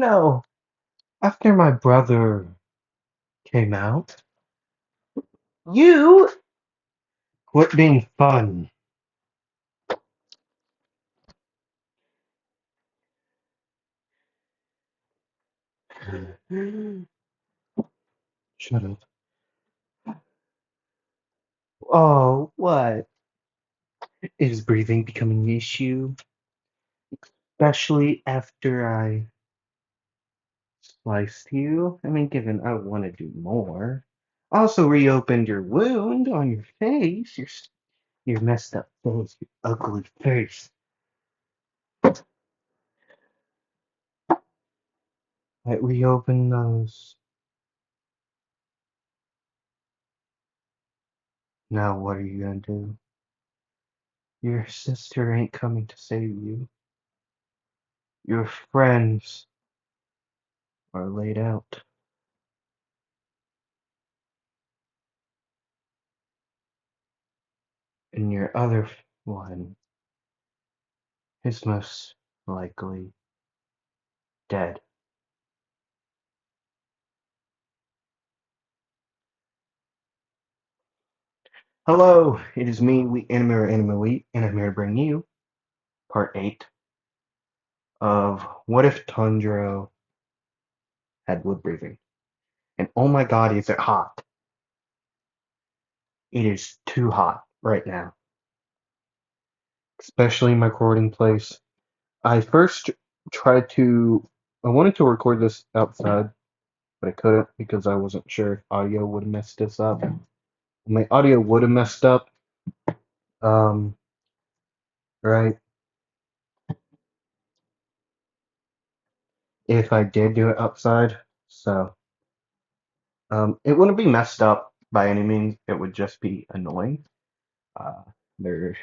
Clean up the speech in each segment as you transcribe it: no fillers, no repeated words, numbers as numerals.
know, after my brother came out, you quit being fun. Shut up. Oh, what? Is breathing becoming an issue? Especially after I sliced you? I mean, given I want to do more. Also reopened your wound on your face. Your messed up face. Your ugly face. I reopened those. Now what are you gonna do? Your sister ain't coming to save you. Your friends are laid out. And your other one is most likely dead. Hello, it is me, We Anime We, and I'm here to bring you part 8 of What If Tanjiro Had Wood Breathing. And oh my god, is it hot! It is too hot right now, especially in my recording place. I first tried to, I wanted to record this outside, but I couldn't because I wasn't sure if audio would have messed this up. My audio would have messed up, um, right, if I did do it outside. So, it wouldn't be messed up by any means. It would just be annoying. Uh, there,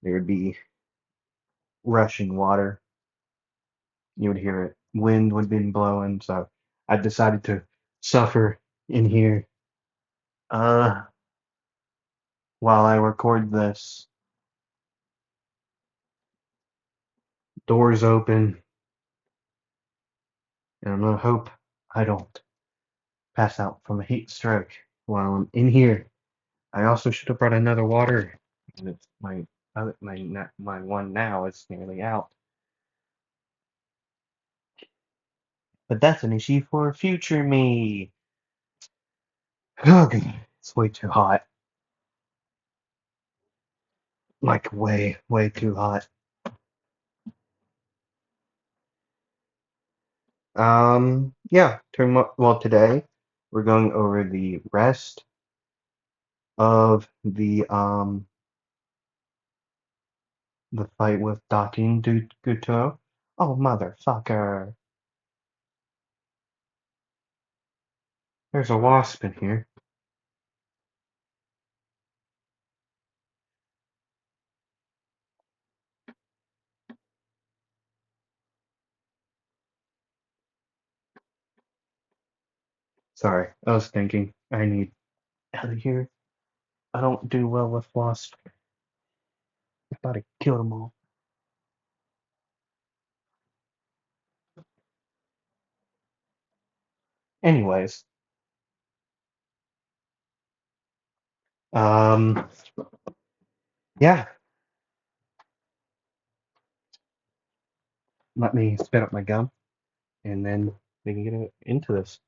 there would be rushing water. You would hear it. Wind would be blowing. So, I decided to suffer in here, uh, while I record this. Doors open, and I'm gonna hope I don't pass out from a heat stroke while I'm in here. I also should have brought another water. And it's my one now is nearly out. But that's an issue for future me. Okay, it's way too hot. Like way too hot. Yeah. Well, today we're going over the rest of the fight with Dakin Guto. Oh motherfucker! There's a wasp in here. Sorry, I was thinking I need out of here. I don't do well with wasps. I thought I killed them all. Anyways, um, yeah. Let me spit up my gum, and then we can get into this.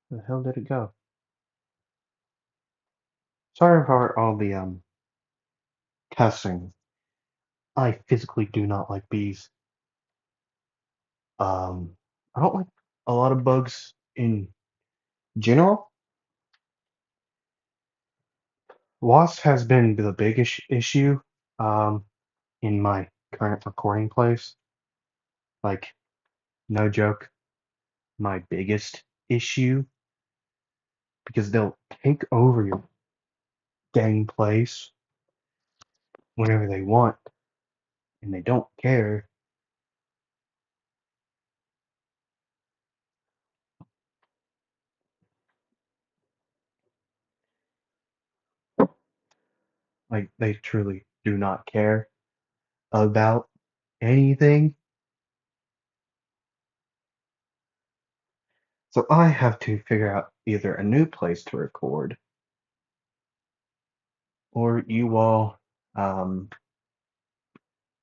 Where the hell did it go? Sorry for all the cussing. I physically do not like bees. Um, I don't like a lot of bugs in general. Wasp has been the biggest issue um in my current recording place. Like, no joke, my biggest issue because they'll take over your dang place whenever they want and they don't care. Like, they truly do not care. about anything. So I have to figure out either a new place to record or you all um,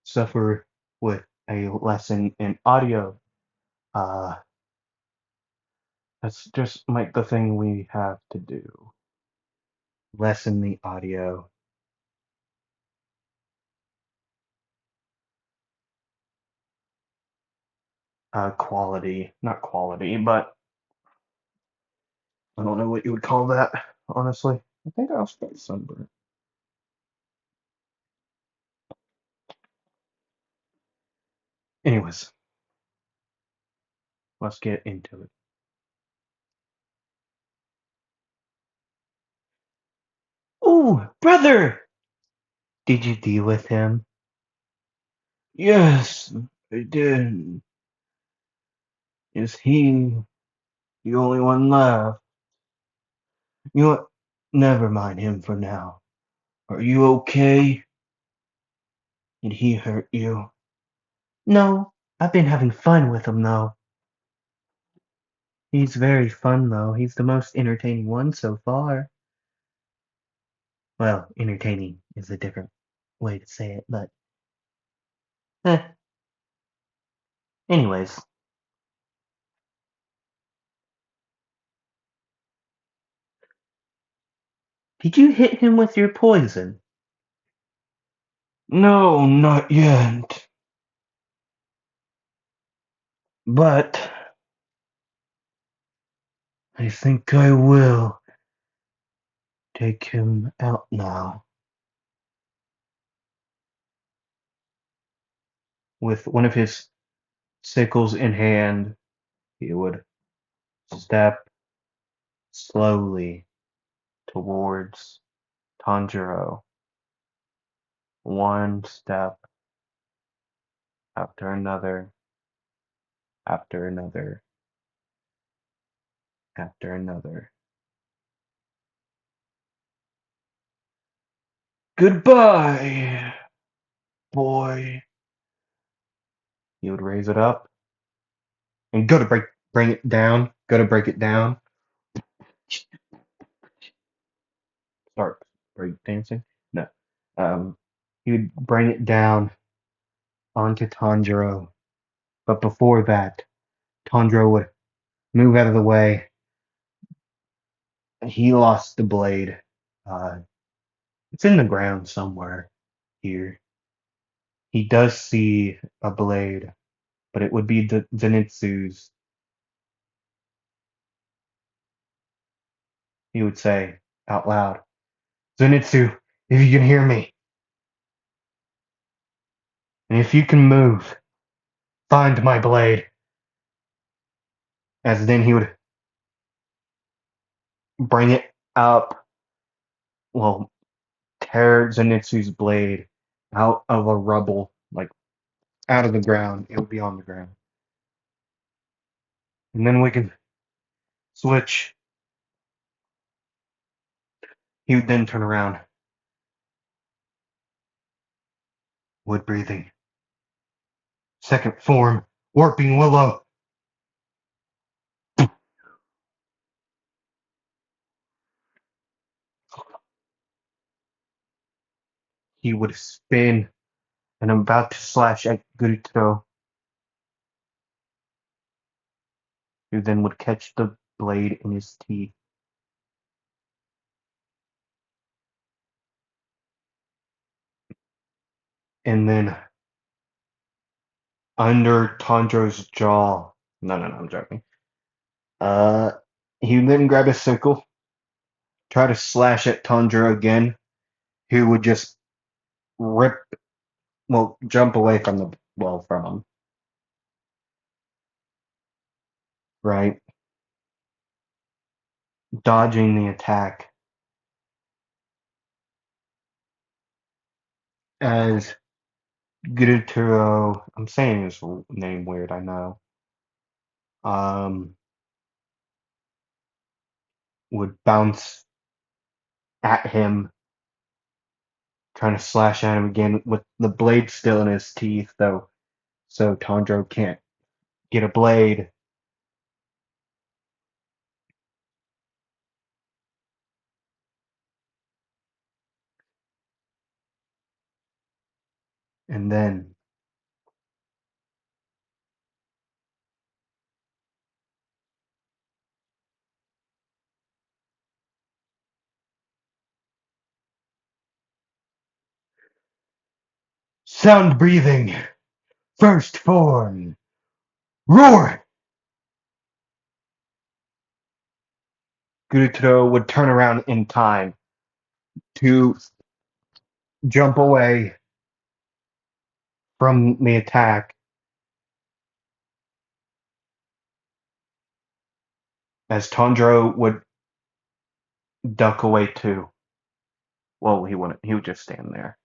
suffer with a lesson in audio. Uh, that's just like the thing we have to do. Lessen the audio quality, not quality, but I don't know what you would call that, honestly. I think I also got sunburn. Anyways, let's get into it. Oh, brother! Did you deal with him? Yes, I did. Is he the only one left? You know what? Never mind him for now. Are you okay? Did he hurt you? No, I've been having fun with him though. He's very fun though. He's the most entertaining one so far. Well, entertaining is a different way to say it, but eh. Anyways, did you hit him with your poison? No, not yet. But I think I will take him out now. With one of his sickles in hand, he would step slowly towards Tanjiro. One step after another, after another, after another. Goodbye, boy. He would raise it up and go to bring it down. Go to break it down. Start break dancing. No. He would bring it down onto Tanjiro. But before that, Tanjiro would move out of the way. He lost the blade. Uh, it's in the ground somewhere here. He does see a blade, but it would be the Zenitsu's. He would say out loud, Zenitsu, if you can hear me, and if you can move, find my blade. As then he would bring it up, well, tear Zenitsu's blade out of a rubble, like out of the ground. It would be on the ground. And then we can switch. He would then turn around, wood breathing. Second form, warping willow. He would spin and about to slash at Gurito, who then would catch the blade in his teeth. And then under Tanjiro's jaw. No, I'm joking. Uh, he would then grab his sickle, try to slash at Tanjiro again, who would just rip, well, jump away from from him, right? Dodging the attack as Guruturo, I'm saying his name weird, I know, um, would bounce at him trying to slash at him again with the blade still in his teeth, though, so Tanjiro can't get a blade. And then sound breathing, first form, roar! Gurutaro would turn around in time to jump away from the attack as Tanjiro would duck away too. Well, he wouldn't. He would just stand there.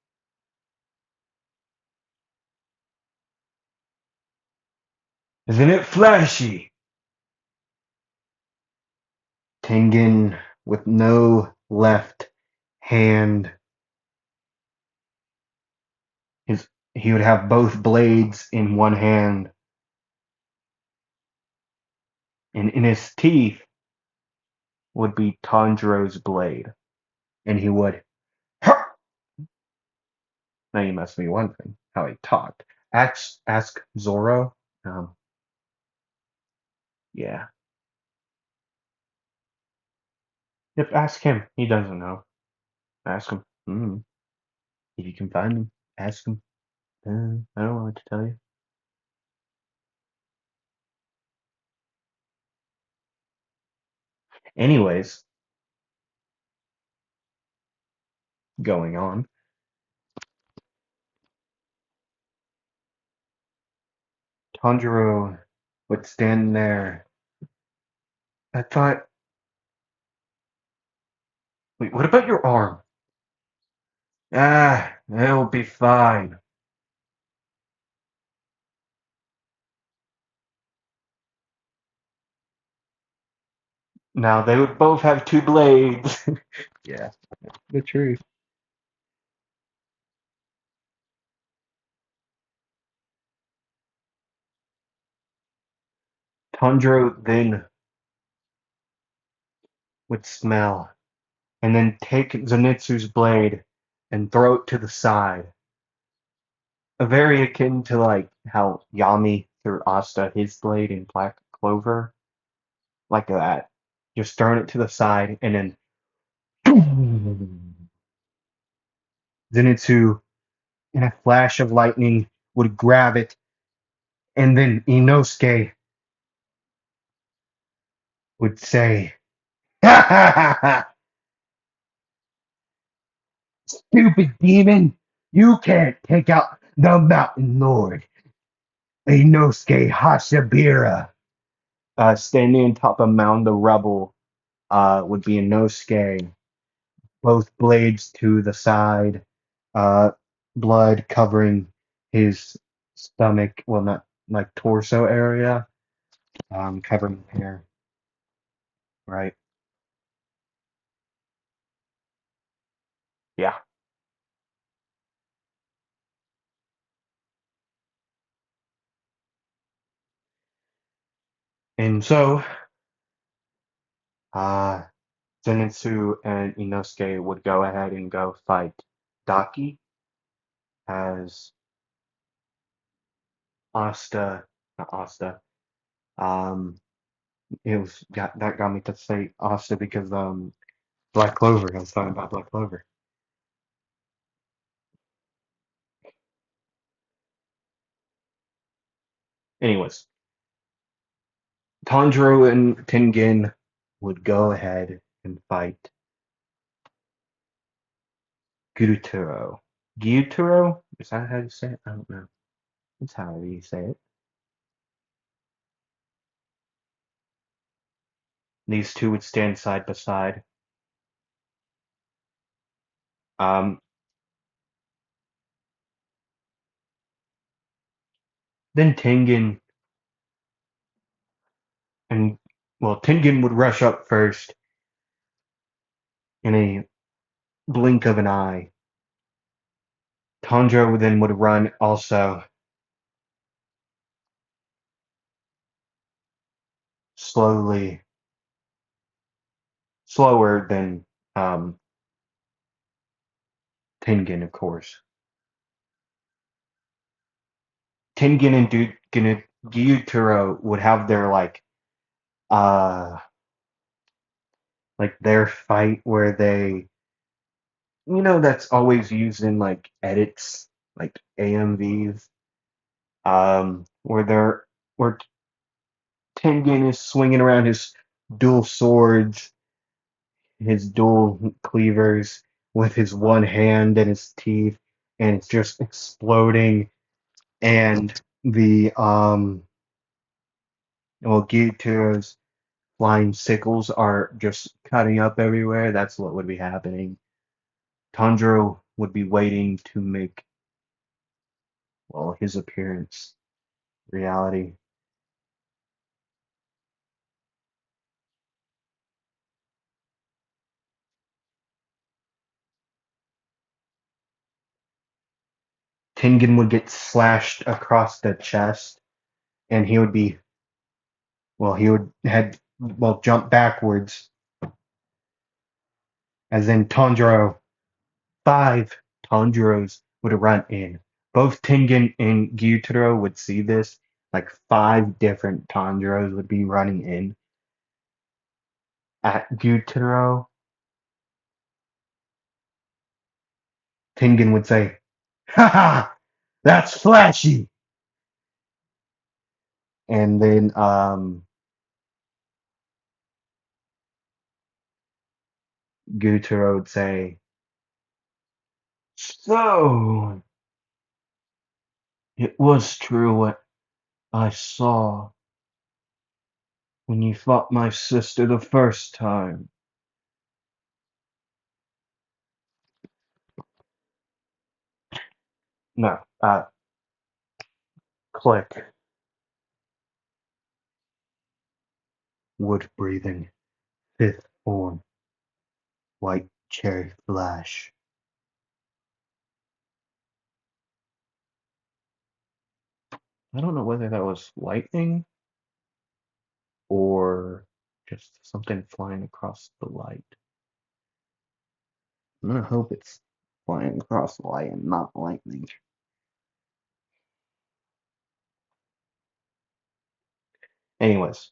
Isn't it flashy? Tengen with no left hand. His he would have both blades in one hand, and in his teeth would be Tanjiro's blade, and he would. Now you must be wondering how he talked. Ask Zoro. Um, yeah. If ask him, he doesn't know. Ask him. If you can find him, ask him. I don't know what to tell you. Anyways, going on. Tanjiro would stand there. I thought, wait, what about your arm? Ah, it'll be fine. Now they would both have two blades. Yeah, the truth. Tanjiro then would smell and then take Zenitsu's blade and throw it to the side. Very akin to like how Yami threw Asta his blade in Black Clover, like that. Just throwing it to the side and then Zenitsu, in a flash of lightning, would grab it, and then Inosuke would say, "Ha ha ha ha! Stupid demon! You can't take out the Mountain Lord, Inosuke Hashabira." Standing on top of Mound the Rebel would be Inosuke, both blades to the side, uh, blood covering his stomach, well, not like torso area, covering hair, right? Yeah. And so, uh, Zenitsu and Inosuke would go ahead and go fight Daki as Asta, not Asta. Um, that got me to say Asta because Black Clover. I was talking about Black Clover. Anyways, Tanjiro and Tengen would go ahead and fight Gyutaro. Gyutaro? Is that how you say it? I don't know. That's how you say it. These two would stand side by side. Um, then Tengen and well, Tengen would rush up first in a blink of an eye, Tanjiro then would run also slowly, slower than um, Tengen, of course. Tengen and Gyutaro would have their uh their fight where they, that's always used in like edits, like AMVs, where Tengen is swinging around his dual swords, his dual cleavers with his one hand and his teeth, and it's just exploding. And the Gyutaro's flying sickles are just cutting up everywhere. That's what would be happening. Tanjiro would be waiting to make, well, his appearance reality. Tengen would get slashed across the chest, and he would be, well, he would head, well, jump backwards, as in Tanjiro, five Tanjiros would run in. Both Tengen and Gyutaro would see this, like five different Tanjiros would be running in at Gyutaro. Tengen would say, "Ha ha, that's flashy." And then Gyutaro would say, "So it was true what I saw when you fought my sister the first time." No, click. Wood breathing, fifth form, white cherry flash. I don't know whether that was lightning or just something flying across the light. I'm gonna hope it's flying across the light and not lightning. Anyways,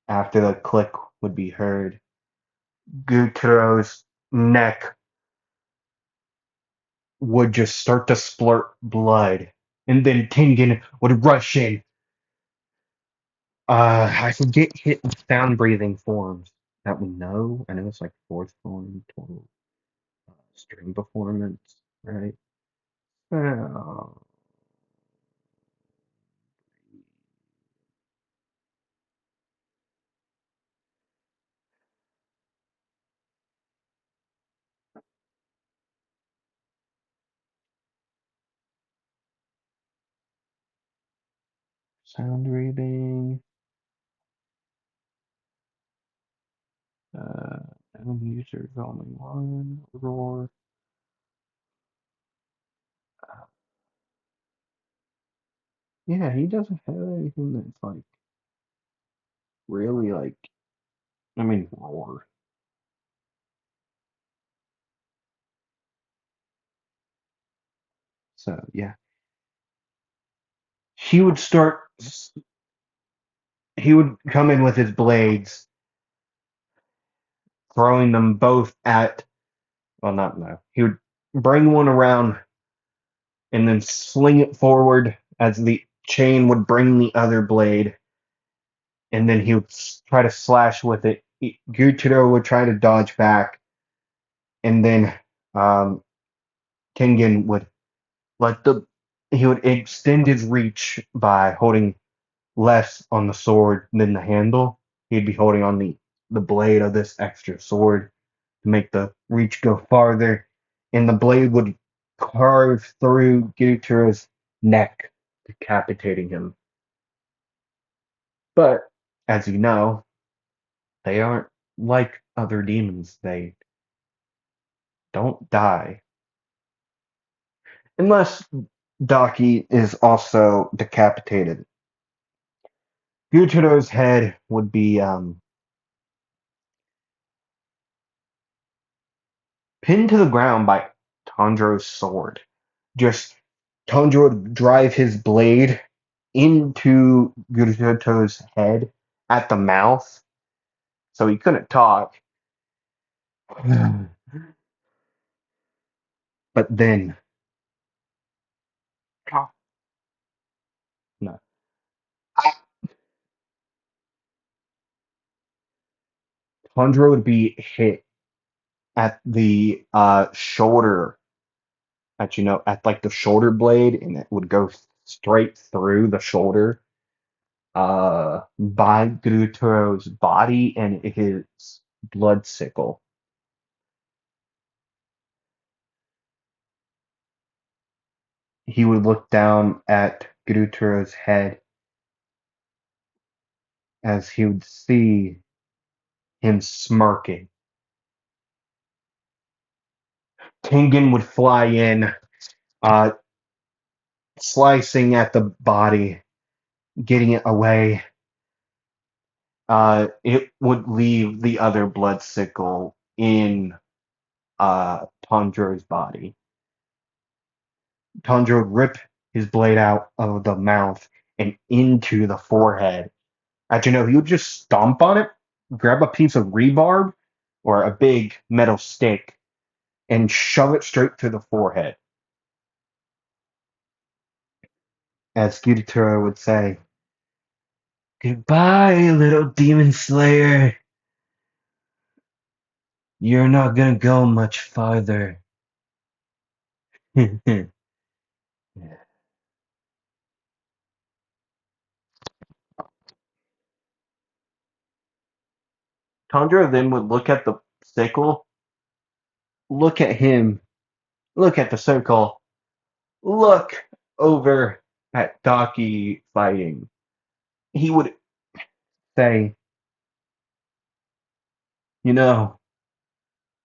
after the click would be heard, Gutaro's neck would just start to splurt blood, and then Tengen would rush in. I forget hit sound breathing forms that we know. I know it's like fourth form, total string performance, right? Uh, sound breathing. Uh, enemy user only one roar. Yeah, he doesn't have anything that's like really like. I mean, roar. So yeah, he would start. He would come in with his blades, throwing them both at. Well, not no. He would bring one around and then sling it forward as the chain would bring the other blade, and then he would try to slash with it. Gutaro would try to dodge back, and then um, Tengen would let the he would extend his reach by holding less on the sword than the handle. He'd be holding on the blade of this extra sword to make the reach go farther, and the blade would carve through Gyutaro's neck, decapitating him. But as you know, they aren't like other demons. They don't die. Unless Daki is also decapitated. Gyutaro's head would be pinned to the ground by Tanjiro's sword. Just Tanjiro would drive his blade into Gyutaro's head at the mouth, so he couldn't talk. But then, no, Tanjiro would be hit at the shoulder, at like the shoulder blade, and it would go straight through the shoulder by Gyutaro's body and his blood sickle. He would look down at Gyutaro's head as he would see him smirking. Tengen would fly in, uh, slicing at the body, getting it away. It would leave the other blood sickle in Tanjiro's body. Tanjiro would rip his blade out of the mouth and into the forehead. He would just stomp on it, grab a piece of rebarb or a big metal stick, and shove it straight through the forehead. As Gyutaro would say, "Goodbye, little demon slayer. You're not gonna go much farther." Tanjiro then would look at the sickle, look at him, look at the circle, look over at Daki fighting. He would say, you know,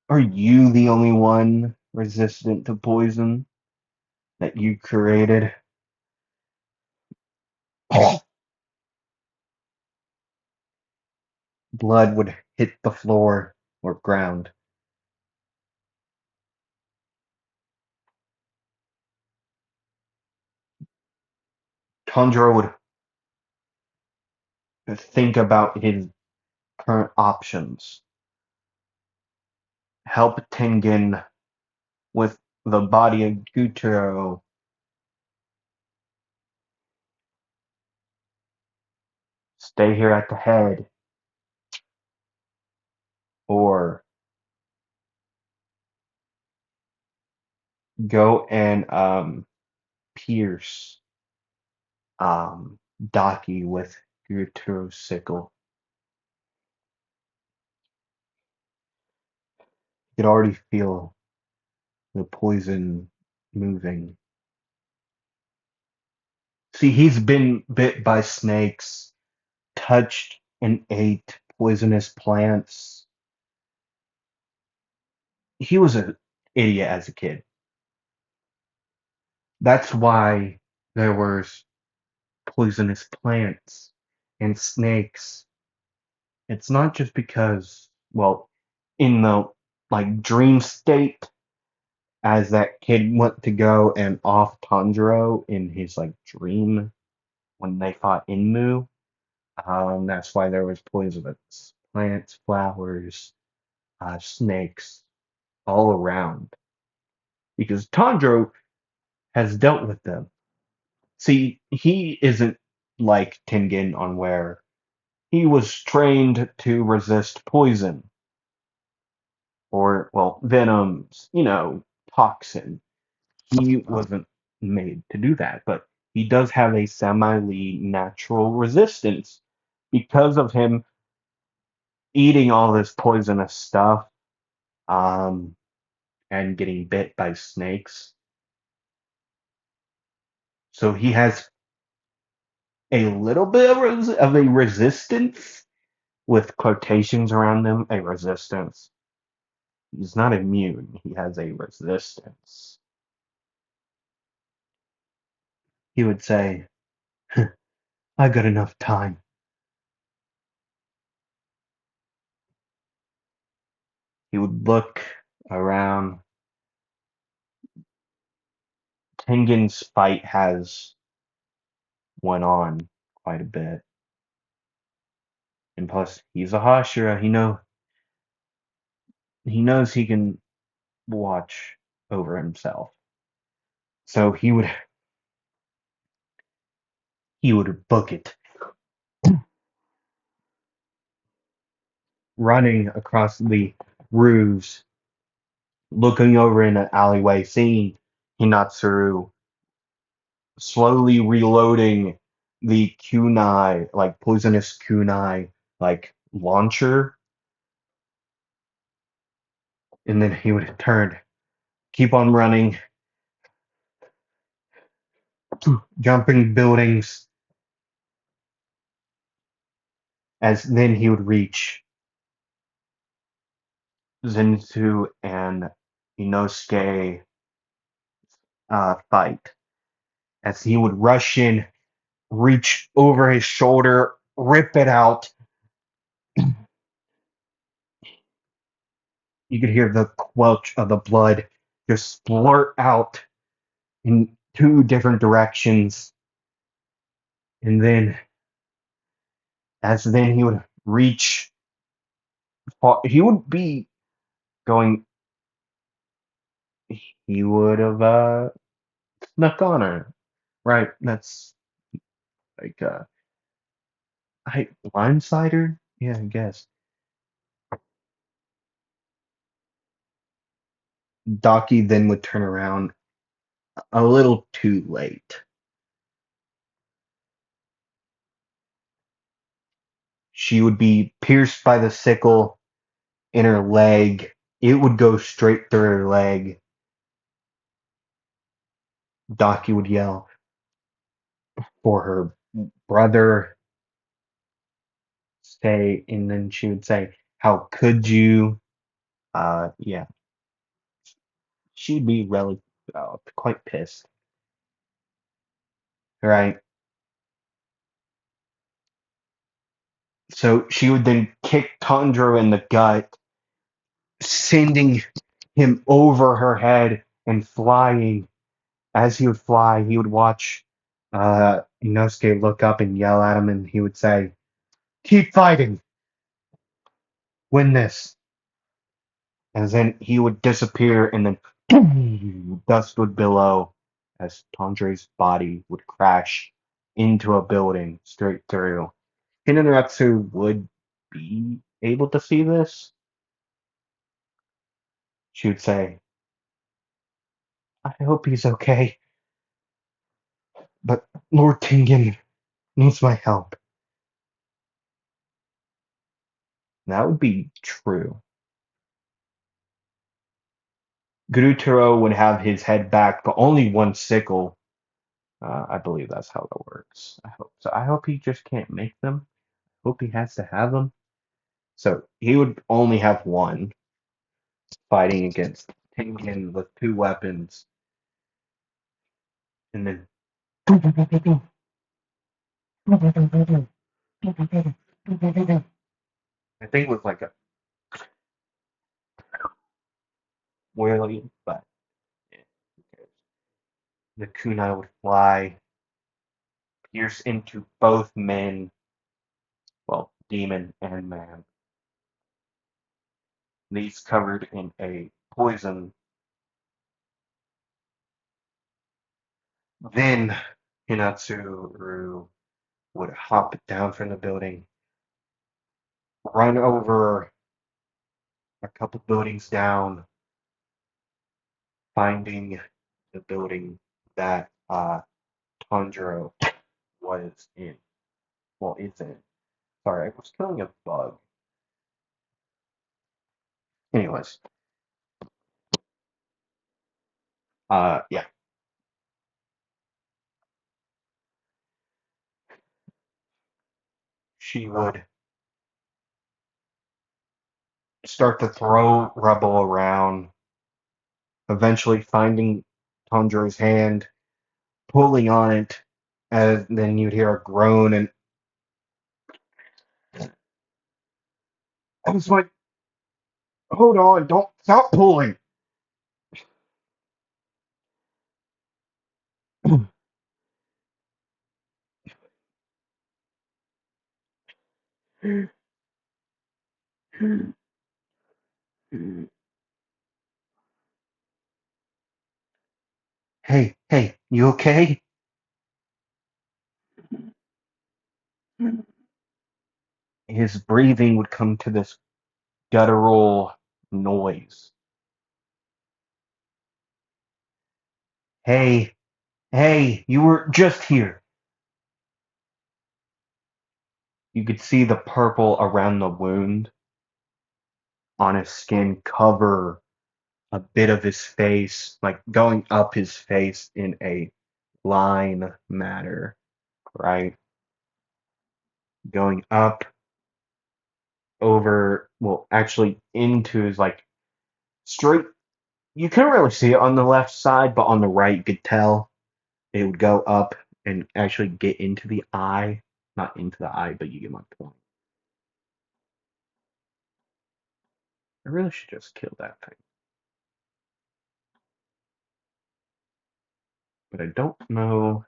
are you the only one resistant to poison that you created? Blood would hit the floor or ground. Tanjiro would think about his current options. Help Tengen with the body of Gyutaro, stay here at the head, or go and pierce Daki with Gyutaro's sickle. You could already feel the poison moving. See, he's been bit by snakes, touched and ate poisonous plants. He was an idiot as a kid. That's why there was poisonous plants and snakes. It's not just because, well, in the like dream state, as that kid went to go and off Tanjiro in his like dream when they fought Inmu. That's why there was poisonous plants, flowers, snakes all around because Tanjiro has dealt with them. See, he isn't like Tengen on where he was trained to resist poison or, well, venoms, toxin. He wasn't made to do that, but he does have a semi natural resistance because of him eating all this poisonous stuff um, and getting bit by snakes. So he has a little bit of a resistance with quotations around them, a resistance. He's not immune. He has a resistance. He would say, I got enough time. He would look around. Tengen's fight has went on quite a bit. And plus, he's a Hashira. He knows he can watch over himself. So he would book it, running across the roofs, looking over in an alleyway, seeing Hinatsuru slowly reloading the kunai, like poisonous kunai, like launcher, and then he would turn, keep on running, jumping buildings, as then he would reach Zenitsu and Inosuke fight, as he would rush in, reach over his shoulder, rip it out. You could hear the quelch of the blood just splurt out in two different directions. And then, as then he would reach, he would be going, he would have snuck on her. Right? That's like, blindsider? Yeah, I guess. Daki then would turn around a little too late. She would be pierced by the sickle in her leg. It would go straight through her leg. Daki would yell for her brother, say, and then she would say, "How could you?" Yeah, she'd be really quite pissed, right? So she would then kick Tanjiro in the gut, sending him over her head and flying. As he would fly, he would watch Inosuke look up and yell at him, and he would say, "Keep fighting, win this." And then he would disappear, and then dust would billow as Tanjiro's body would crash into a building straight through. Hinatsu would be able to see this. She would say, I hope he's okay, but Lord Tengen needs my help. That would be true. Gurutaro would have his head back, but only one sickle. I believe that's how that works. I hope so. I hope he just can't make them. Hope he has to have them. So he would only have one fighting against Tengen with two weapons, and then I think it was like a whirly, but yeah, the kunai would fly, pierce into both men, well, demon and man. These covered in a poison. Then Hinatsu would hop down from the building, run over a couple buildings down, finding the building that Tanjiro was in. Well, is in. Sorry, I was killing a bug. Anyways, yeah, she would start to throw rubble around, eventually finding Tanjiro's hand, pulling on it, and then you'd hear a groan, and I was like, hold on, don't stop pulling. Hey, hey, you okay? His breathing would come to this guttural noise. Hey, hey, you were just here. You could see the purple around the wound on his skin cover a bit of his face, like going up his face in a line manner, right? Going up over, well, actually into his like straight. You couldn't really see it on the left side, but on the right, you could tell it would go up and actually get into the eye. Not into the eye, but you get my point. I really should just kill that thing, but I don't know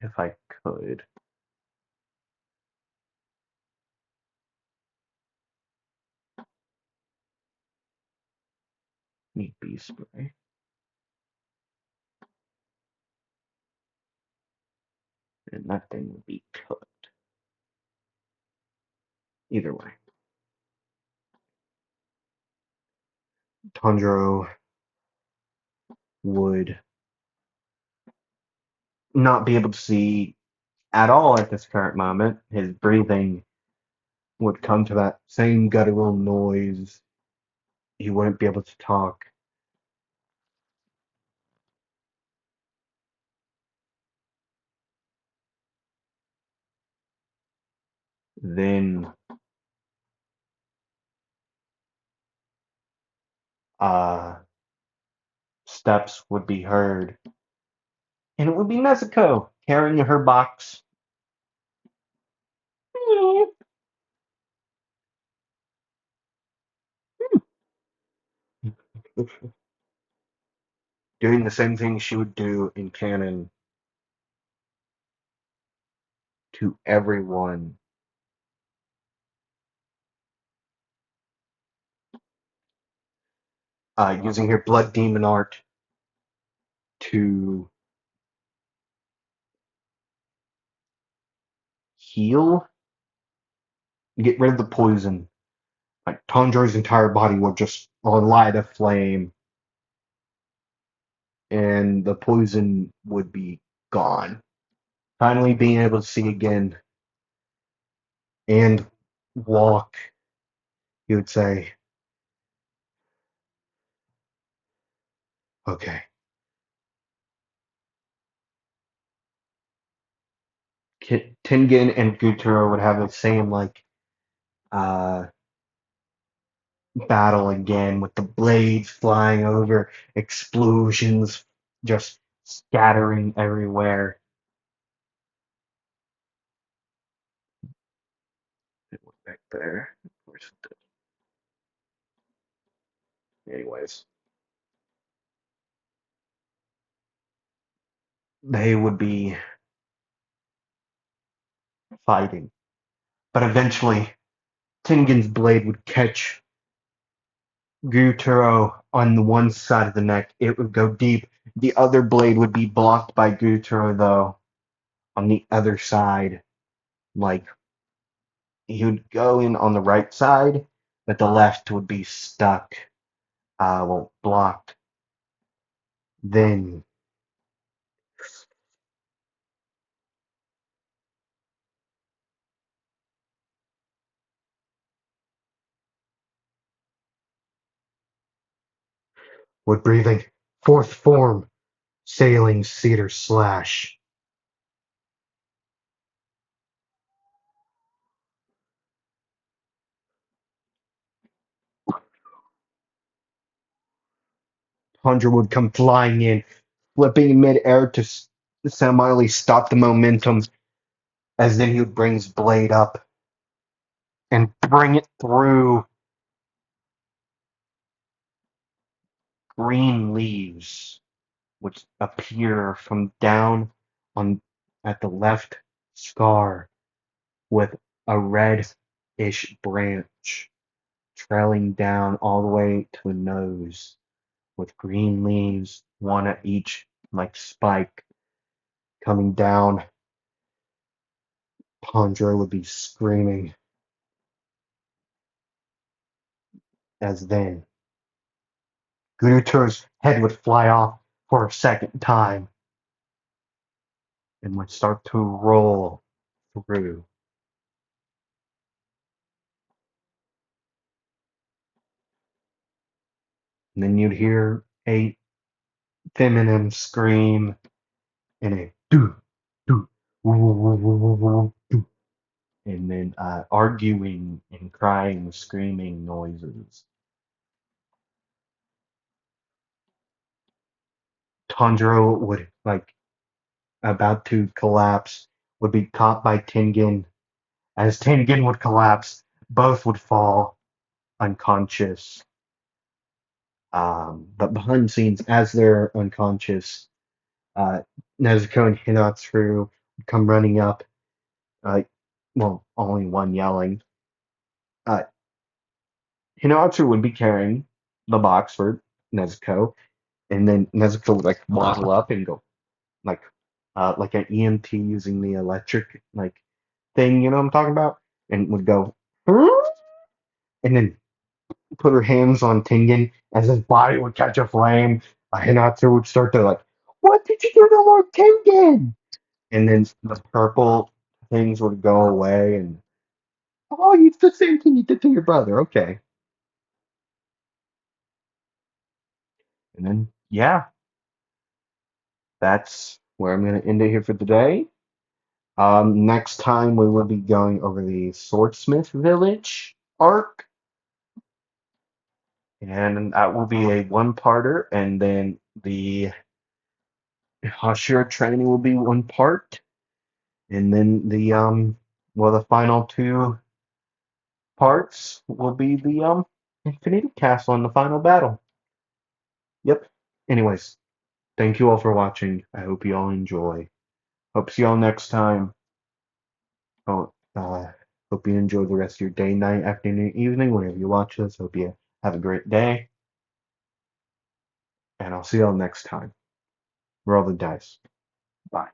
if I could. Need bee spray, and that thing would be cooked. Either way, Tanjiro would not be able to see at all at this current moment. His breathing would come to that same guttural noise. He wouldn't be able to talk. Then uh, steps would be heard, and it would be Nezuko carrying her box, doing the same thing she would do in canon to everyone. Using her blood demon art to heal, get rid of the poison. Like Tanjiro's entire body would just light a flame, and the poison would be gone. Finally being able to see again and walk, he would say, okay. Tengen and Guturo would have the same like uh battle again with the blades flying over, explosions just scattering everywhere. It went back there. Of course it did. Anyways, they would be fighting. But eventually Tengen's blade would catch Guturo on the one side of the neck. It would go deep. The other blade would be blocked by Guturo though on the other side. Like he would go in on the right side, but the left would be stuck, well, blocked. Then with breathing, fourth form, sailing cedar slash. Tanjiro would come flying in, flipping in midair to semi stop the momentum, as then he would bring his blade up and bring it through green leaves, which appear from down on at the left scar with a red-ish branch trailing down all the way to the nose with green leaves, one at each like spike coming down. Tanjiro would be screaming as then Guruto's head would fly off for a second time and would start to roll through. And then you'd hear a feminine scream and a do do do, and then arguing and crying, screaming noises. Tanjiro would like about to collapse, would be caught by Tengen. As Tengen would collapse, both would fall unconscious. But behind the scenes, as they're unconscious, uh, Nezuko and Hinatsu would come running up. Uh, well, only one yelling. Uh, Hinatsu would be carrying the box for Nezuko, and then Nezuko would like waddle up and go like like an EMT using the electric like thing, you know what I'm talking about? And would go, "Huh?" And then put her hands on Tengen as his body would catch a flame. Hinatsu would start to like, "What did you do to Lord Tengen?" And then the purple things would go away, and oh, it's the same thing you did to your brother. Okay, and then yeah, that's where I'm gonna end it here for today. Next time we will be going over the Swordsmith Village arc, and that will be a one-parter, and then the Hashira training will be one part, and then the well, the final two parts will be the Infinity Castle and the final battle. Yep. Anyways, thank you all for watching. I hope you all enjoy. Hope to see you all next time. Oh, hope you enjoy the rest of your day, night, afternoon, evening, whenever you watch this. Hope you have a great day, and I'll see you all next time. Roll the dice. Bye.